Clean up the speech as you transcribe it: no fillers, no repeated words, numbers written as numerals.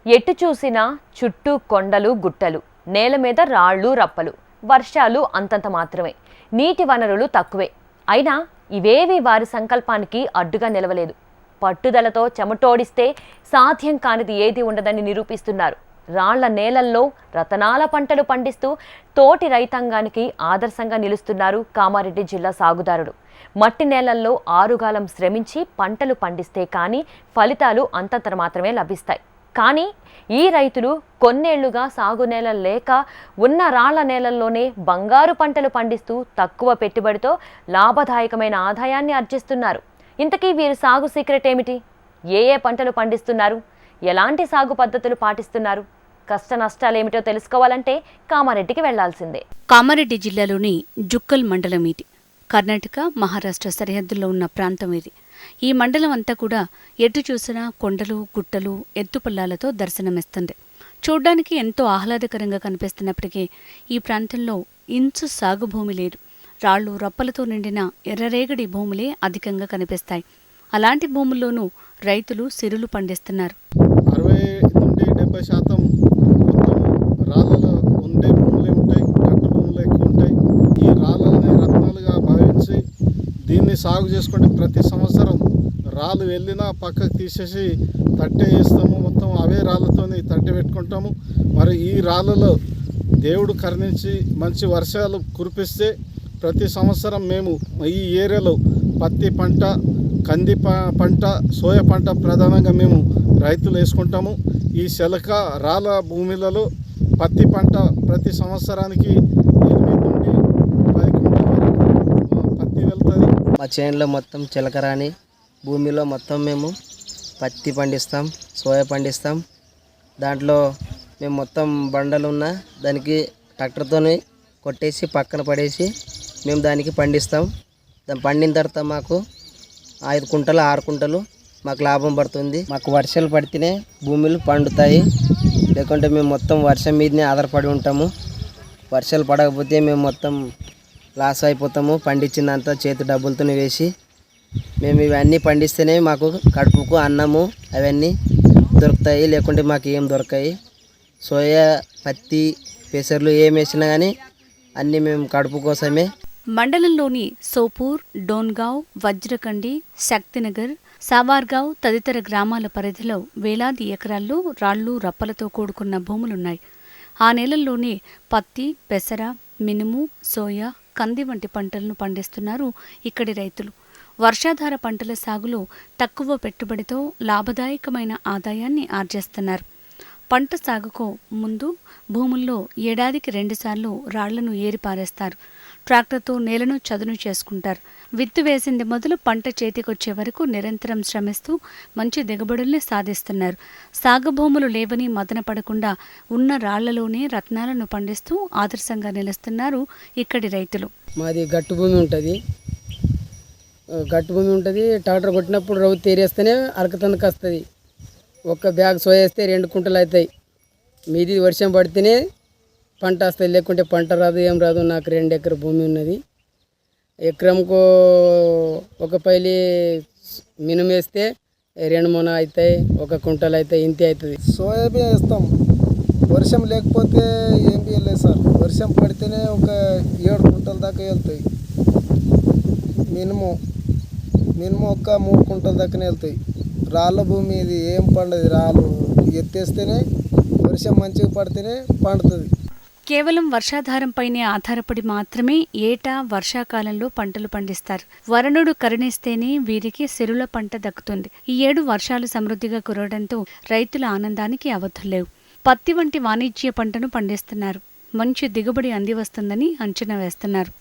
ఎటు చూసినా చుట్టూ కొండలు గుట్టలు, నేల మీద రాళ్ళు రప్పలు, వర్షాలు అంతంత మాత్రమే. నీటి వనరులు తక్కువే. అయినా ఇవేవి వారి సంకల్పానికి అడ్డుగా నిలవలేదు. పట్టుదలతో చెమటోడిస్తే సాధ్యం కానిది ఏది ఉండదని నిరూపిస్తున్నారు. రాళ్ల నేలల్లో రతనాల పంటలు పండిస్తూ తోటి రైతాంగానికి ఆదర్శంగా నిలుస్తున్నారు కామారెడ్డి జిల్లా సాగుదారుడు. మట్టి నేలల్లో ఆరుగాలం శ్రమించి పంటలు పండిస్తే కానీ ఫలితాలు అంతంత మాత్రమే లభిస్తాయి. కానీ ఈ రైతులు కొన్నేళ్లుగా సాగు నేల లేక ఉన్న రాళ్ల నేలల్లోనే బంగారు పంటలు పండిస్తూ తక్కువ పెట్టుబడితో లాభదాయకమైన ఆదాయాన్ని ఆర్జిస్తున్నారు. ఇంతకీ వీరి సాగు సీక్రెట్ ఏమిటి? ఏ పంటలు పండిస్తున్నారు? ఎలాంటి సాగు పద్ధతులు పాటిస్తున్నారు? కష్ట నష్టాలు ఏమిటో తెలుసుకోవాలంటే కామారెడ్డికి వెళ్లాల్సిందే. కామారెడ్డి జిల్లాలోని జుక్కల్ మండలం ఇది. కర్ణాటక, మహారాష్ట్ర సరిహద్దుల్లో ఉన్న ప్రాంతం ఇది. ఈ మండలం అంతా కూడా ఎటు చూసినా కొండలు, గుట్టలు, ఎత్తుపల్లాలతో దర్శనమిస్తుంది. చూడ్డానికి ఎంతో ఆహ్లాదకరంగా కనిపిస్తున్నప్పటికీ ఈ ప్రాంతంలో ఇంచు సాగు భూమి లేదు. రాళ్లు రప్పలతో నిండిన ఎర్రరేగడి భూములే అధికంగా కనిపిస్తాయి. అలాంటి భూముల్లోనూ రైతులు సిరులు పండిస్తున్నారు. 60-70% రాళ్ళలో ఉండే భూములే ఉంటాయి, గట్టు భూములు ఎక్కువ ఉంటాయి. ఈ రాళ్ళని రత్నాలుగా భావించి దీన్ని సాగు చేసుకుంటే ప్రతి సంవత్సరం రాళ్ళు వెళ్ళినా పక్కకు తీసేసి తట్టె వేస్తాము. మొత్తం అవే రాళ్ళతోని తట్టె పెట్టుకుంటాము. మరి ఈ రాళ్ళలో దేవుడు కరుణించి మంచి వర్షాలు కురిపిస్తే ప్రతి సంవత్సరం మేము ఈ ఏరియాలో పత్తి పంట, కంది పంట, సోయా పంట ప్రధానంగా మేము రైతులు వేసుకుంటాము. ఈ శలక రాళ్ళ భూములలో పత్తి పంట ప్రతి సంవత్సరానికి 8 నుండి 10 క్వింటాల వరకు పత్తి వెళ్తుంది. మా చేనులో మొత్తం చిలకరాని భూమిలో మొత్తం మేము పత్తి పండిస్తాం, సోయా పండిస్తాం. దాంట్లో మేము మొత్తం బండలు ఉన్న దానికి ట్రాక్టర్తో కొట్టేసి పక్కన పడేసి మేము దానికి పండిస్తాం. దాన్ని పండిన తర్వాత మాకు 5 కుంటలు 6 కుంటలు మాకు లాభం పడుతుంది. మాకు వర్షాలు పడితేనే భూములు పండుతాయి, లేకుంటే మేము మొత్తం వర్షం మీదనే ఆధారపడి ఉంటాము. వర్షాలు పడకపోతే మేము మొత్తం లాస్ అయిపోతాము. పండించిందంతా చేతి డబ్బులతో వేసి మేము ఇవన్నీ పండిస్తేనే మాకు కడుపుకు అన్నము అవన్నీ దొరుకుతాయి, లేకుంటే మాకు ఏం దొరకాయి. సోయా, పత్తి, పెసర్లు ఏం వేసినా కానీ అన్నీ మేము కడుపు కోసమే. మండలంలోని సోపూర్, డోన్గావ్, వజ్రకండి, శక్తినగర్, సావార్గావ్ తదితర గ్రామాల పరిధిలో వేలాది ఎకరాల్లో రాళ్లు రప్పలతో కూడుకున్న భూములున్నాయి. ఆ నేలల్లోనే పత్తి, పెసర, మినుము, సోయా, కంది వంటి పంటలను పండిస్తున్నారు ఇక్కడి రైతులు. వర్షాధార పంటల సాగులో తక్కువ పెట్టుబడితో లాభదాయకమైన ఆదాయాన్ని ఆర్జిస్తున్నారు. పంట సాగుకు ముందు భూముల్లో ఏడాదికి 2 సార్లు రాళ్లను ఏరిపారేస్తారు. ట్రాక్టర్తో నేలను చదును చేసుకుంటారు. విత్తు వేసింది మొదలు పంట చేతికొచ్చే వరకు నిరంతరం శ్రమిస్తూ మంచి దిగుబడుల్ని సాధిస్తున్నారు. సాగు భూములు లేవని మదన పడకుండా ఉన్న రాళ్లలోనే రత్నాలను పండిస్తూ ఆదర్శంగా నిలుస్తున్నారు ఇక్కడి రైతులు. మాది గట్టు భూమి ఉంటుంది. ట్రాక్టర్ కొట్టినప్పుడు రవ్వు తీరేస్తేనే అరకతనకు వస్తుంది. ఒక్క బ్యాగ్ సోయా వేస్తే 2 కుంటలు అవుతాయి. మీది వర్షం పడితేనే పంట వస్తుంది, లేకుంటే పంట రాదు, ఏం రాదు. నాకు 2 ఎకరాల భూమి ఉన్నది. ఎకరంకు ఒక పైలి మినుము వేస్తే 2 మొన అవుతాయి, 1 కుంటలు అవుతాయి, ఇంతే అవుతుంది. సోయాబీన్ వేస్తాం. వర్షం లేకపోతే ఏం చేయలేదు సార్. వర్షం పడితేనే ఒక 7 కుంటల దాకా వెళ్తాయి. మినిమం ఒక 3 కుంటల దాకానే వెళ్తాయి. రాళ్ళ భూమి ఇది ఏం పండదు. రాళ్ళు ఎత్తేస్తేనే వర్షం మంచిగా పడితేనే పండుతుంది. కేవలం వర్షాధారంపైనే ఆధారపడి మాత్రమే ఏటా వర్షాకాలంలో పంటలు పండిస్తారు. వరుణుడు కరుణిస్తేనే వీరికి సిరుల పంట దక్కుతుంది. ఈ ఏడు వర్షాలు సమృద్ధిగా కురవడంతో రైతుల ఆనందానికి అవధుల్లేవు. పత్తి వంటి వాణిజ్య పంటను పండిస్తున్నారు. మంచి దిగుబడి అందివస్తుందని అంచనా వేస్తున్నారు.